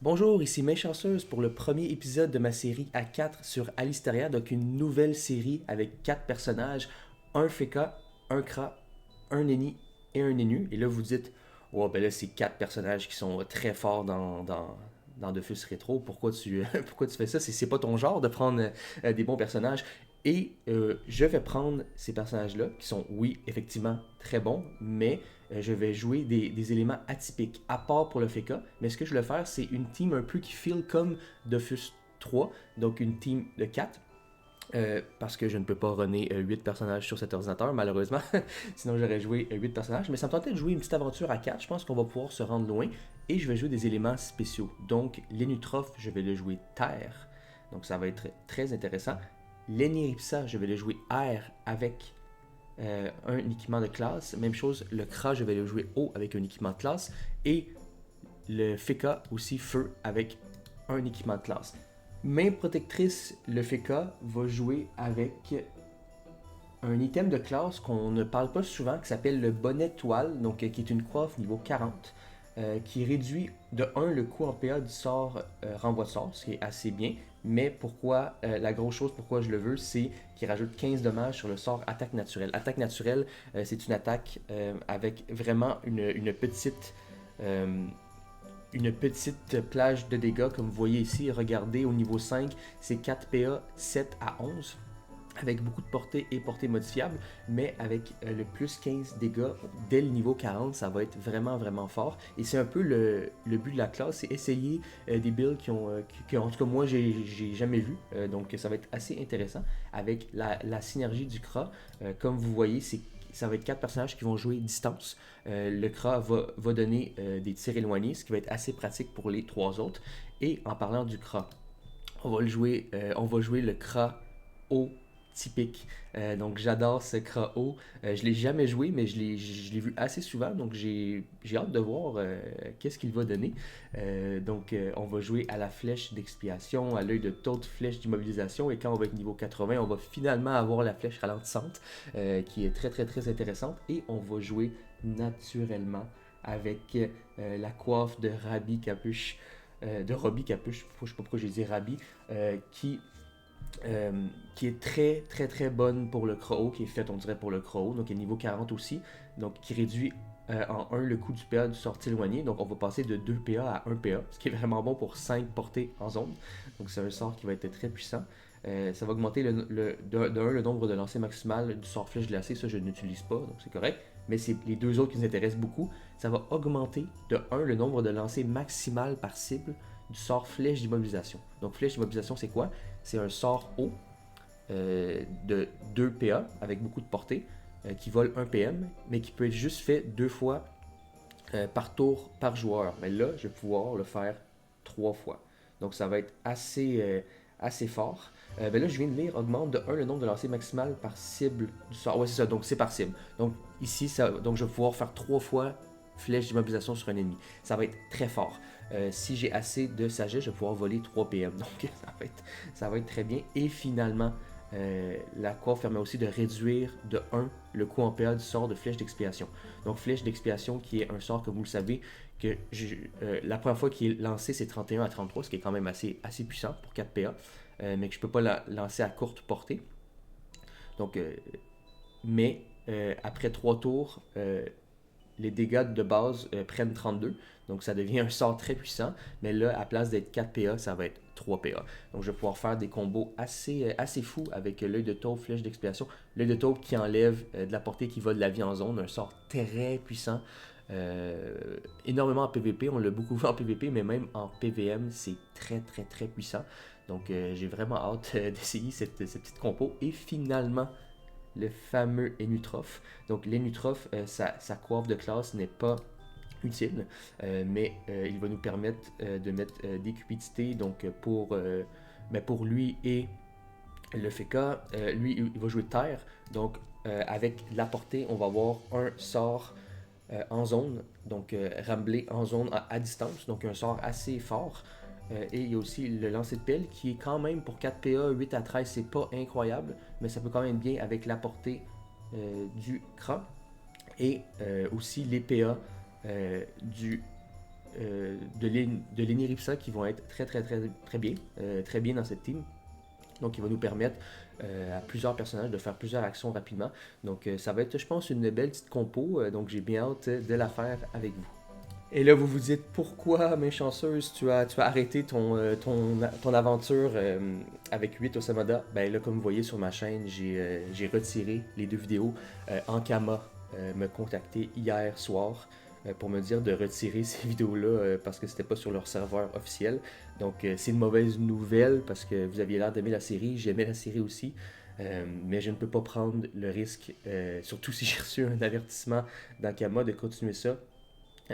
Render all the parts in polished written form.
Bonjour, ici Main Chanceuse pour le premier épisode de ma série A4 sur Alisteria, donc une nouvelle série avec 4 personnages, un Feka, un Kra, un Neni et un Nenu. Et là vous dites, oh ben là c'est 4 personnages qui sont très forts dans Dofus Rétro, pourquoi pourquoi tu fais ça? C'est pas ton genre de prendre des bons personnages. Et je vais prendre ces personnages-là, qui sont, oui, effectivement très bons, mais je vais jouer des éléments atypiques, à part pour le Feka. Mais ce que je vais faire, c'est une team un peu qui feel comme Dofus 3, donc une team de 4. Parce que je ne peux pas runner 8 personnages sur cet ordinateur, malheureusement. Sinon, j'aurais joué 8 personnages. Mais ça me tentait de jouer une petite aventure à 4. Je pense qu'on va pouvoir se rendre loin. Et je vais jouer des éléments spéciaux. Donc, l'Enutroph, je vais le jouer terre. Donc, ça va être très intéressant. L'Eniripsa, je vais le jouer air avec un équipement de classe. Même chose, le Kra, je vais le jouer eau avec un équipement de classe. Et le Feka aussi feu avec un équipement de classe. Main protectrice, le Feka va jouer avec un item de classe qu'on ne parle pas souvent, qui s'appelle le bonnet toile, donc qui est une coiffe niveau 40, qui réduit de 1 le coût en PA du sort renvoi de sort, ce qui est assez bien. Mais pourquoi, la grosse chose pourquoi je le veux, c'est qu'il rajoute 15 dommages sur le sort attaque naturelle. Attaque naturelle, c'est une attaque avec vraiment une petite plage de dégâts, comme vous voyez ici. Regardez, au niveau 5, c'est 4 PA, 7 à 11, avec beaucoup de portée et portée modifiable, mais avec le plus 15 dégâts dès le niveau 40, ça va être vraiment, vraiment fort. Et c'est un peu le but de la classe, c'est essayer des builds en tout cas, moi, j'ai jamais vu. Donc, ça va être assez intéressant avec la synergie du Kra. Comme vous voyez, ça va être 4 personnages qui vont jouer distance. Le Kra va donner des tirs éloignés, ce qui va être assez pratique pour les 3 autres. Et en parlant du Kra, on va jouer le Kra au typique. Donc j'adore ce Kra-O. Je l'ai jamais joué, mais je l'ai vu assez souvent, donc j'ai hâte de voir qu'est-ce qu'il va donner. On va jouer à la flèche d'expiation, à l'œil de taupe, flèche d'immobilisation, et quand on va être niveau 80, on va finalement avoir la flèche ralentissante, qui est très très très intéressante, et on va jouer naturellement avec la coiffe de Rabi Capuche, de Robbie Capuche, je sais pas pourquoi j'ai dit Rabi, euh, qui est très très très bonne pour le Crow, qui est faite on dirait pour le Crow, donc il est niveau 40 aussi, donc qui réduit en 1 le coût du PA du sortie éloigné, donc on va passer de 2 PA à 1 PA, ce qui est vraiment bon pour 5 portées en zone, donc c'est un sort qui va être très puissant. Ça va augmenter de 1 le nombre de lancers maximal du sort flèche glacée, ça je n'utilise pas, donc c'est correct, mais c'est les deux autres qui nous intéressent beaucoup. Ça va augmenter de 1 le nombre de lancers maximal par cible du sort flèche d'immobilisation. Donc flèche d'immobilisation c'est quoi? C'est un sort haut de 2 PA avec beaucoup de portée qui vole 1 PM, mais qui peut être juste fait 2 fois par tour par joueur. Mais là, je vais pouvoir le faire 3 fois. Donc ça va être assez fort. Ben là, je viens de lire, augmente de 1 le nombre de lancers maximal par cible du sort. Ouais, c'est ça, donc c'est par cible. Donc ici, donc je vais pouvoir faire 3 fois flèche d'immobilisation sur un ennemi. Ça va être très fort. Si j'ai assez de sagesse, je vais pouvoir voler 3 PM. Donc ça va être très bien. Et finalement, la coiffe permet aussi de réduire de 1 le coût en PA du sort de flèche d'expiation. Donc flèche d'expiation qui est un sort, comme vous le savez, que la première fois qu'il est lancé c'est 31 à 33, ce qui est quand même assez puissant pour 4 PA, mais que je ne peux pas la lancer à courte portée. Donc, mais après 3 tours, les dégâts de base prennent 32, donc ça devient un sort très puissant, mais là, à place d'être 4 PA, ça va être 3 PA. Donc je vais pouvoir faire des combos assez fous avec l'œil de taupe, flèche d'expiation. L'œil de taupe qui enlève de la portée qui va de la vie en zone, un sort très puissant. Énormément en PvP, on l'a beaucoup vu en PvP, mais même en PvM, c'est très puissant. Donc j'ai vraiment hâte d'essayer cette petite compo. Et finalement, le fameux Enutroph. Donc l'Enutroph, sa coiffe de classe n'est pas utile, mais il va nous permettre de mettre des cupidités donc pour lui et le Feka. Lui, il va jouer terre, donc avec la portée, on va avoir un sort en zone, donc rambler en zone à distance, donc un sort assez fort. Et il y a aussi le lancer de pelle qui est quand même pour 4 PA, 8 à 13, c'est pas incroyable, mais ça peut quand même bien avec la portée du Kra. Et aussi les PA du de Lenny qui vont être très bien dans cette team. Donc, il va nous permettre à plusieurs personnages de faire plusieurs actions rapidement. Donc, ça va être, je pense, une belle petite compo. Donc, j'ai bien hâte de la faire avec vous. Et là, vous vous dites, pourquoi, mes chanceuses, tu as arrêté ton aventure avec 8 Osamada? Ben là, comme vous voyez sur ma chaîne, j'ai retiré les 2 vidéos. Ankama me contacté hier soir pour me dire de retirer ces vidéos-là parce que c'était pas sur leur serveur officiel. Donc, c'est une mauvaise nouvelle parce que vous aviez l'air d'aimer la série, j'aimais la série aussi. Mais je ne peux pas prendre le risque, surtout si j'ai reçu un avertissement d'Ankama, de continuer ça.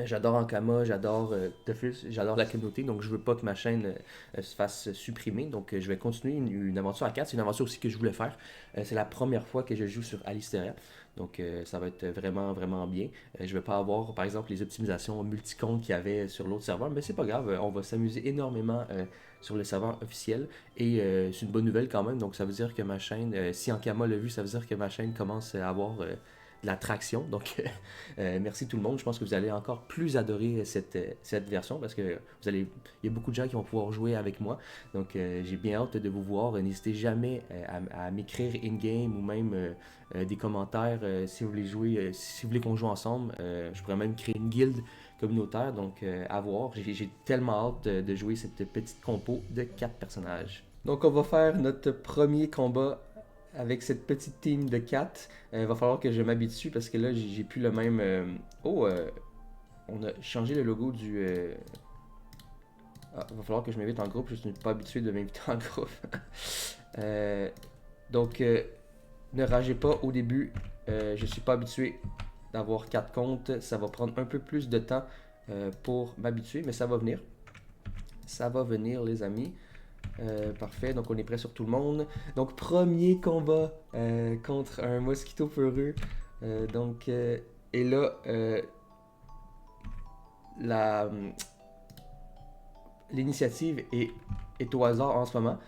J'adore Ankama, j'adore Dofus, j'adore la communauté, donc je veux pas que ma chaîne se fasse supprimer. Donc je vais continuer une aventure à 4. C'est une aventure aussi que je voulais faire. C'est la première fois que je joue sur Alisteria. Donc ça va être vraiment, vraiment bien. Je vais pas avoir, par exemple, les optimisations multicomptes qu'il y avait sur l'autre serveur, mais c'est pas grave. On va s'amuser énormément sur le serveur officiel. Et c'est une bonne nouvelle quand même. Donc ça veut dire que ma chaîne, si Ankama l'a vu, ça veut dire que ma chaîne commence à avoir de la traction. Donc, merci tout le monde. Je pense que vous allez encore plus adorer cette version parce que il y a beaucoup de gens qui vont pouvoir jouer avec moi. Donc, j'ai bien hâte de vous voir. N'hésitez jamais à m'écrire in-game ou même des commentaires si vous voulez jouer, si vous voulez qu'on joue ensemble. Je pourrais même créer une guilde communautaire. Donc, à voir. J'ai tellement hâte de jouer cette petite compo de 4 personnages. Donc, on va faire notre premier combat avec cette petite team de 4. Il va falloir que je m'habitue parce que là, j'ai plus le même. On a changé le logo du. Il va falloir que je m'invite en groupe. Je suis pas habitué de m'inviter en groupe. Donc, ne ragez pas au début. Je suis pas habitué d'avoir 4 comptes. Ça va prendre un peu plus de temps pour m'habituer, mais ça va venir. Ça va venir, les amis. Parfait, donc on est prêt sur tout le monde. Donc premier combat contre un mosquito peureux. Et là, l'initiative est au hasard en ce moment.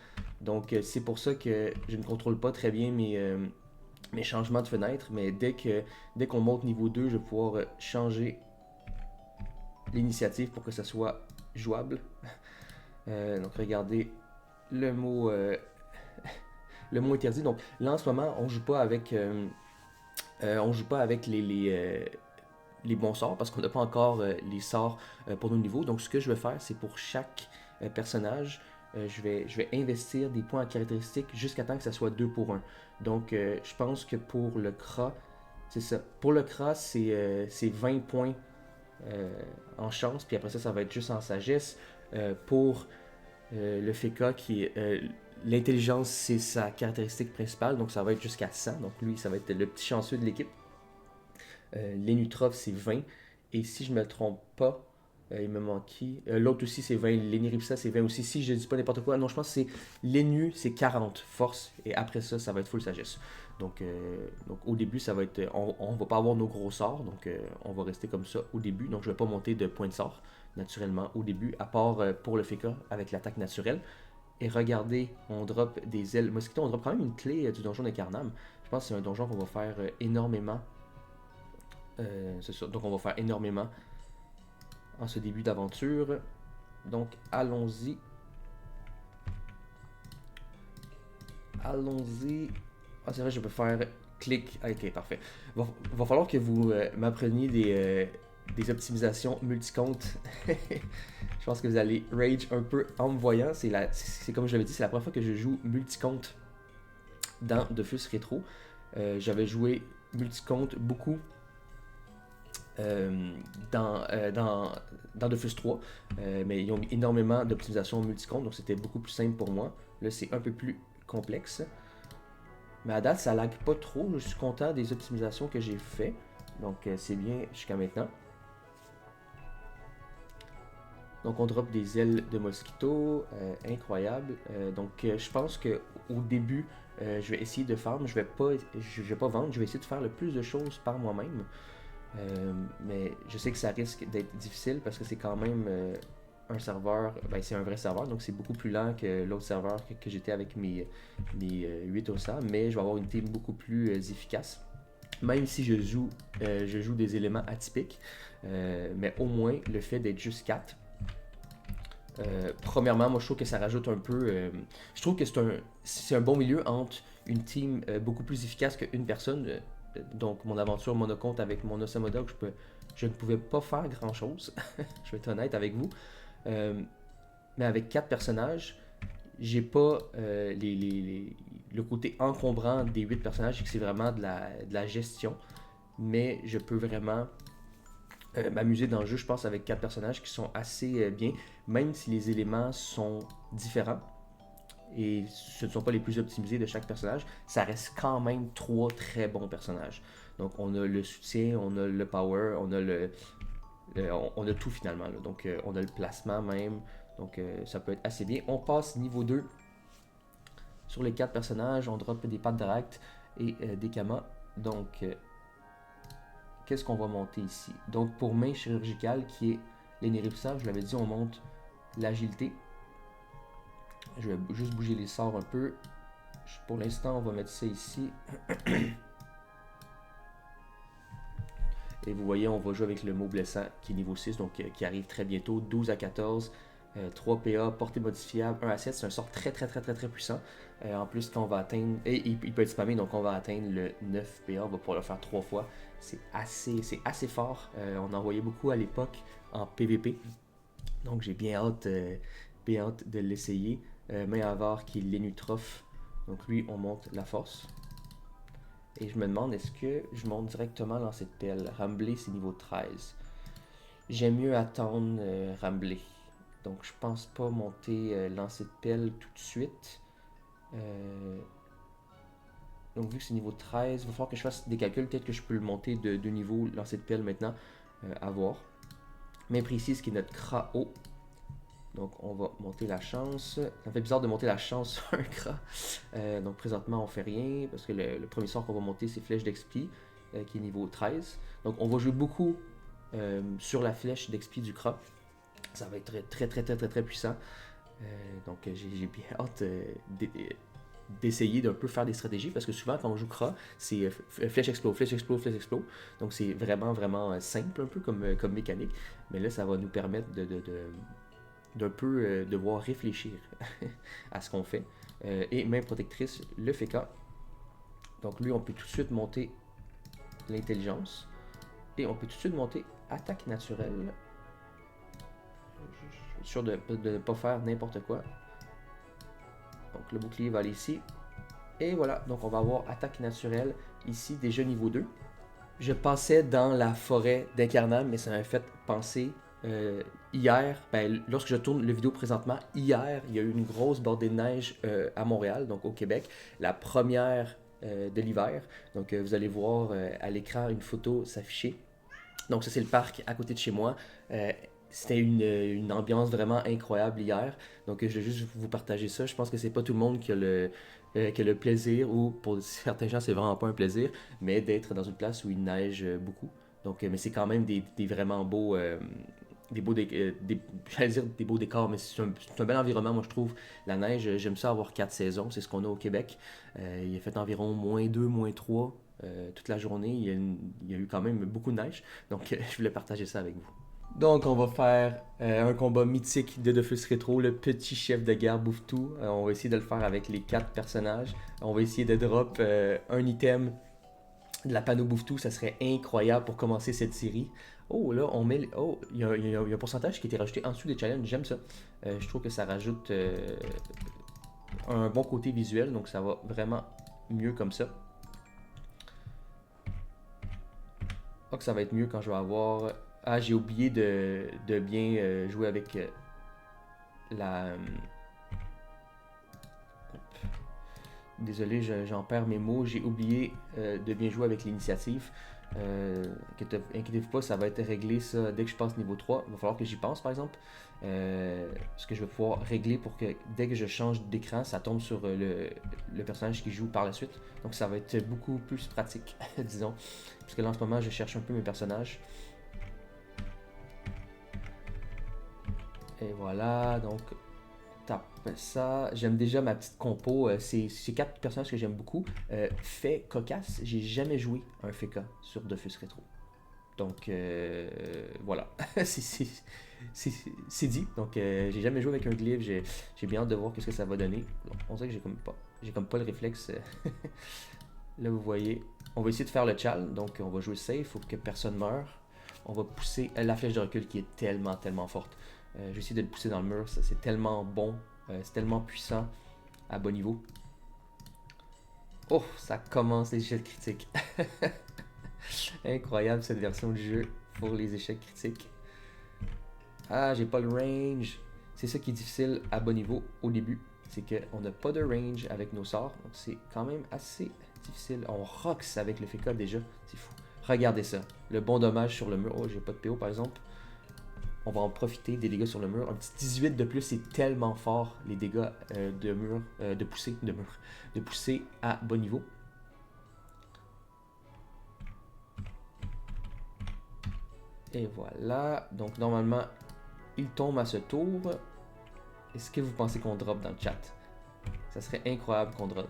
Donc c'est pour ça que je ne contrôle pas très bien mes changements de fenêtre. Mais dès qu'on monte niveau 2, je vais pouvoir changer l'initiative pour que ça soit jouable. Donc regardez le mot interdit. Donc là en ce moment on joue pas avec les bons sorts parce qu'on n'a pas encore les sorts pour nos niveaux. Donc ce que je vais faire, c'est pour chaque personnage, je vais investir des points en caractéristiques jusqu'à temps que ça soit 2 pour 1. Donc je pense que pour le Kra, c'est ça. Pour le Kra, c'est 20 points en chance, puis après ça va être juste en sagesse. Pour le Feka qui est l'intelligence, c'est sa caractéristique principale, donc ça va être jusqu'à 100. Donc lui, ça va être le petit chanceux de l'équipe. L'Enutrov, c'est 20. Et si je me trompe pas, il me manque qui l'autre aussi, c'est 20. L'Eniripsa, c'est 20 aussi. Si je dis pas n'importe quoi, non, je pense que c'est l'Enu, c'est 40 force. Et après ça, ça va être full sagesse. Donc au début, ça va être. On va pas avoir nos gros sorts, donc on va rester comme ça au début. Donc je vais pas monter de points de sort naturellement au début, à part pour le Feka avec l'attaque naturelle. Et regardez, on drop des ailes mosquito, on drop quand même une clé du donjon de Karnam. Je pense que c'est un donjon qu'on va faire énormément. C'est ça, donc on va faire énormément en ce début d'aventure. Donc allons-y. Allons-y. Ah, c'est vrai, je peux faire clic. Ok, parfait. Va falloir que vous m'appreniez des optimisations multicomptes. Je pense que vous allez rage un peu en me voyant. C'est comme je l'avais dit, c'est la première fois que je joue multicompte dans Dofus Rétro. J'avais joué multicompte beaucoup dans Dofus 3, mais ils ont mis énormément d'optimisation multicompte, donc c'était beaucoup plus simple pour moi. Là, c'est un peu plus complexe. Mais à date, ça lag pas trop. Je suis content des optimisations que j'ai fait. Donc, c'est bien jusqu'à maintenant. Donc, on drop des ailes de mosquito. Incroyable. Donc, je pense qu'au début, je vais essayer de farm. Je vais pas vendre. Je vais essayer de faire le plus de choses par moi-même. Mais je sais que ça risque d'être difficile parce que c'est quand même un serveur, c'est un vrai serveur, donc c'est beaucoup plus lent que l'autre serveur que j'étais avec mes 8 OSA, mais je vais avoir une team beaucoup plus efficace. Même si je joue des éléments atypiques, mais au moins le fait d'être juste 4. Premièrement, moi je trouve que ça rajoute un peu. Je trouve que c'est un bon milieu entre une team beaucoup plus efficace qu'une personne. Donc mon aventure monocompte avec mon Osamoda, je ne pouvais pas faire grand chose. Je vais être honnête avec vous. Euh, mais avec 4 personnages, j'ai pas le côté encombrant des 8 personnages, c'est que c'est vraiment de la gestion. Mais je peux vraiment m'amuser dans le jeu, je pense, avec 4 personnages qui sont assez bien, même si les éléments sont différents et ce ne sont pas les plus optimisés de chaque personnage, ça reste quand même 3 très bons personnages. Donc on a le soutien, on a le power, on a tout finalement. Là. Donc on a le placement même, donc ça peut être assez bien. On passe niveau 2 sur les 4 personnages, on drop des pattes direct et des kamas. Donc qu'est-ce qu'on va monter ici? Donc pour main chirurgicale qui est l'énéripsage, je l'avais dit, on monte l'agilité. Je vais juste bouger les sorts un peu. Pour l'instant, on va mettre ça ici. Et vous voyez, on va jouer avec le mot blessant qui est niveau 6, donc qui arrive très bientôt. 12 à 14, 3 PA, portée modifiable, 1 à 7. C'est un sort très très très très très puissant. En plus, quand on va atteindre. Et il peut être spammé, donc on va atteindre le 9 PA. On va pouvoir le faire 3 fois. C'est assez fort. On en voyait beaucoup à l'époque en PVP. Donc j'ai bien hâte de l'essayer. Main avare qui est l'énutrophe. Donc lui, on monte la force. Et je me demande, est-ce que je monte directement lancer de pelle? Ramblé, c'est niveau 13. J'aime mieux attendre Ramblé. Donc je pense pas monter lancer de pelle tout de suite. Donc vu que c'est niveau 13, il va falloir que je fasse des calculs. Peut-être que je peux le monter de 2 niveaux lancer de pelle maintenant. À voir. Mais précise qui est notre Kra haut. Donc on va monter la chance. Ça me fait bizarre de monter la chance sur un Kra. Donc présentement on fait rien parce que le premier sort qu'on va monter c'est Flèche d'Expi qui est niveau 13. Donc on va jouer beaucoup sur la flèche d'Expi du Kra. Ça va être très puissant. Donc j'ai bien hâte d'essayer d'un peu faire des stratégies parce que souvent quand on joue Kra c'est flèche explo. Donc c'est vraiment simple un peu comme mécanique. Mais là ça va nous permettre d'un peu devoir réfléchir à ce qu'on fait. Et main protectrice, le Feka. Donc lui, on peut tout de suite monter l'intelligence. Et on peut tout de suite monter attaque naturelle. Je suis sûr de ne pas faire n'importe quoi. Donc le bouclier va aller ici. Et voilà, donc on va avoir attaque naturelle ici, déjà niveau 2. Je passais dans la forêt d'Incarnam, mais ça m'a fait penser hier, lorsque je tourne le vidéo présentement, hier, il y a eu une grosse bordée de neige à Montréal, donc au Québec, la première de l'hiver. Donc vous allez voir à l'écran une photo s'afficher. Donc ça c'est le parc à côté de chez moi. C'était une ambiance vraiment incroyable hier. Donc je vais juste vous partager ça. Je pense que c'est pas tout le monde qui a le plaisir, ou pour certains gens c'est vraiment pas un plaisir, mais d'être dans une place où il neige beaucoup. Donc, mais c'est quand même des vraiment beaux, j'allais dire des beaux décors, mais c'est un bel environnement, moi je trouve. La neige, j'aime ça avoir 4 saisons, c'est ce qu'on a au Québec. Il a fait environ -2, -3 toute la journée. Il y a eu quand même beaucoup de neige, donc je voulais partager ça avec vous. Donc, on va faire un combat mythique de Dofus Rétro, le petit chef de guerre bouffe-tout. On va essayer de le faire avec les 4 personnages. On va essayer de drop un item de la panneau bouffe-tout. Ça serait incroyable pour commencer cette série. Oh, là, on met. Oh, il y a un pourcentage qui a été rajouté en dessous des challenges. J'aime ça. Je trouve que ça rajoute un bon côté visuel. Donc, ça va vraiment mieux comme ça. Oh, que ça va être mieux quand je vais avoir. Ah, j'ai oublié de bien jouer avec la. Désolé, j'en perds mes mots. J'ai oublié de bien jouer avec l'initiative. Inquiétez-vous pas, ça va être réglé ça dès que je passe niveau 3. Il va falloir que j'y pense par exemple. Ce que je vais pouvoir régler pour que dès que je change d'écran, ça tombe sur le personnage qui joue par la suite. Donc ça va être beaucoup plus pratique, disons. Parce que là en ce moment, je cherche un peu mes personnages. Et voilà, donc Top. Ça, j'aime déjà ma petite compo. C'est quatre personnages que j'aime beaucoup. Fait cocasse, j'ai jamais joué un Feka sur Dofus Retro. Donc voilà, c'est c'est dit. Donc j'ai jamais joué avec un glyphe, j'ai bien hâte de voir qu'est-ce que ça va donner. Donc, on dirait que j'ai comme pas le réflexe. Là vous voyez, on va essayer de faire le chal, donc on va jouer safe, faut que personne meure. On va pousser la flèche de recul qui est tellement forte. Je vais essayer de le pousser dans le mur, ça c'est tellement bon, c'est tellement puissant à bas niveau. Oh, ça commence les échecs critiques. Incroyable cette version du jeu pour les échecs critiques. Ah, j'ai pas le range. C'est ça qui est difficile à bas niveau au début. C'est qu'on n'a pas de range avec nos sorts. Donc c'est quand même assez difficile. On rocks avec le Feka déjà. C'est fou. Regardez ça. Le bon dommage sur le mur. Oh, j'ai pas de PO par exemple. On va en profiter des dégâts sur le mur. Un petit 18 de plus, c'est tellement fort les dégâts de mur, de poussée à bas niveau. Et voilà. Donc normalement, il tombe à ce tour. Est-ce que vous pensez qu'on drop dans le chat? Ça serait incroyable qu'on drop.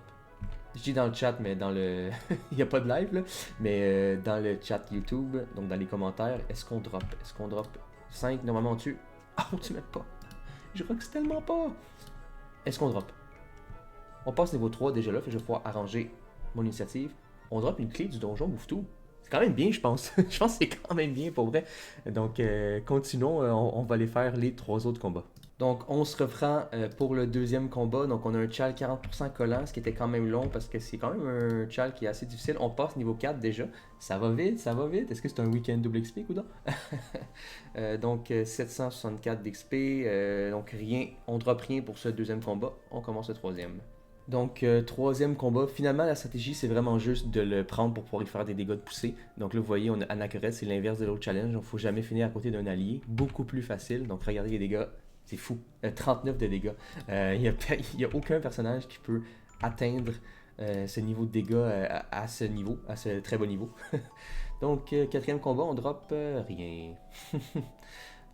Je dis dans le chat, mais dans le... Il n'y a pas de live, là. Mais dans le chat YouTube, donc dans les commentaires, est-ce qu'on drop? Est-ce qu'on drop 5? Normalement, on tue. Ah, on tue même pas. Je rox tellement pas. Est-ce qu'on drop? On passe niveau 3 déjà là, fait que je vais pouvoir arranger mon initiative. On drop une clé du donjon Bouffe-Tout. C'est quand même bien, je pense. Je pense que c'est quand même bien pour vrai. Donc, continuons. On va aller faire les 3 autres combats. Donc, on se reprend pour le deuxième combat. Donc, on a un chal 40% collant, ce qui était quand même long parce que c'est quand même un chal qui est assez difficile. On passe niveau 4 déjà. Ça va vite, ça va vite. Est-ce que c'est un week-end double XP ou non? Donc, 764 d'XP. Donc, rien. On drop rien pour ce deuxième combat. On commence le troisième. Donc, troisième combat. Finalement, la stratégie, c'est vraiment juste de le prendre pour pouvoir y faire des dégâts de poussée. Donc là, vous voyez, on a Anachoret, c'est l'inverse de l'autre challenge. Donc, il ne faut jamais finir à côté d'un allié. Beaucoup plus facile. Donc, regardez les dégâts. C'est fou. 39 de dégâts. Il n'y a aucun personnage qui peut atteindre ce niveau de dégâts à ce niveau, à ce très bas niveau. Donc, quatrième combat, on drop rien.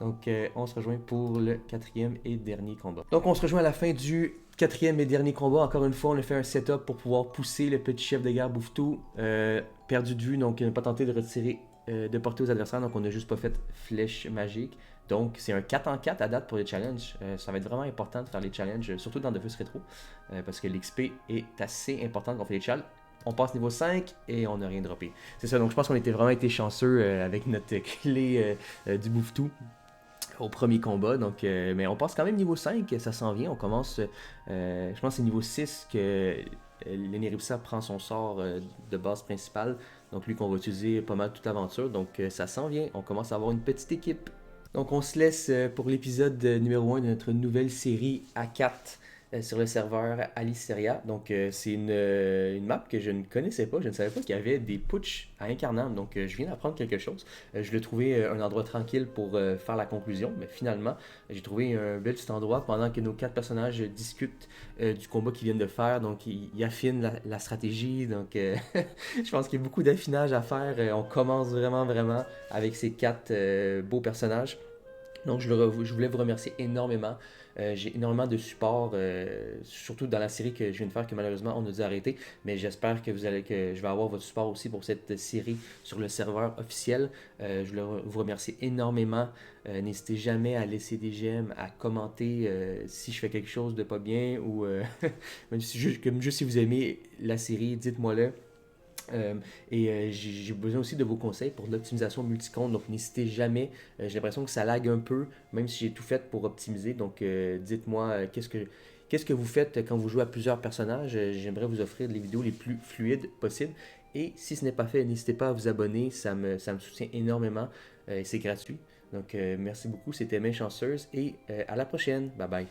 Donc, on se rejoint pour le quatrième et dernier combat. Donc, on se rejoint à la fin du quatrième et dernier combat. Encore une fois, on a fait un setup pour pouvoir pousser le petit chef de guerre Bouffe-Tout. Perdu de vue, donc il n'a pas tenté de retirer de portée aux adversaires. Donc, on n'a juste pas fait flèche magique. Donc, c'est un 4 en 4 à date pour les challenges. Ça va être vraiment important de faire les challenges, surtout dans Dofus Retro, parce que l'XP est assez important quand on fait les challenges. On passe niveau 5 et on n'a rien droppé. C'est ça, donc je pense qu'on était vraiment été chanceux avec notre clé du Bouffe-Tout au premier combat. Donc, mais on passe quand même niveau 5, ça s'en vient. On commence, je pense que c'est niveau 6 que l'Eneripsa prend son sort de base principale. Donc lui qu'on va utiliser pas mal toute l'aventure. Donc ça s'en vient, on commence à avoir une petite équipe. Donc on se laisse pour l'épisode numéro 1 de notre nouvelle série A4 sur le serveur Aliceria. Donc c'est une map que je ne connaissais pas, je ne savais pas qu'il y avait des putsch à Incarnam. Donc je viens d'apprendre quelque chose. Je voulais trouver un endroit tranquille pour faire la conclusion, mais finalement j'ai trouvé un bel petit endroit pendant que nos 4 personnages discutent du combat qu'ils viennent de faire. Donc ils affinent la stratégie. Donc je pense qu'il y a beaucoup d'affinage à faire. On commence vraiment avec ces 4 beaux personnages. Donc, je voulais vous remercier énormément. J'ai énormément de support, surtout dans la série que je viens de faire, que malheureusement on a dû arrêter. Mais j'espère que je vais avoir votre support aussi pour cette série sur le serveur officiel. Je voulais vous remercier énormément. N'hésitez jamais à laisser des j'aime, à commenter si je fais quelque chose de pas bien ou même juste si vous aimez la série, dites-moi-le. J'ai besoin aussi de vos conseils pour l'optimisation multicompte, donc n'hésitez jamais. J'ai l'impression que ça lag un peu, même si j'ai tout fait pour optimiser. Donc dites-moi qu'est-ce que vous faites quand vous jouez à plusieurs personnages. J'aimerais vous offrir les vidéos les plus fluides possibles. Et si ce n'est pas fait, n'hésitez pas à vous abonner, ça me soutient énormément. C'est gratuit. Donc merci beaucoup, c'était Main Chanceuse et à la prochaine. Bye bye.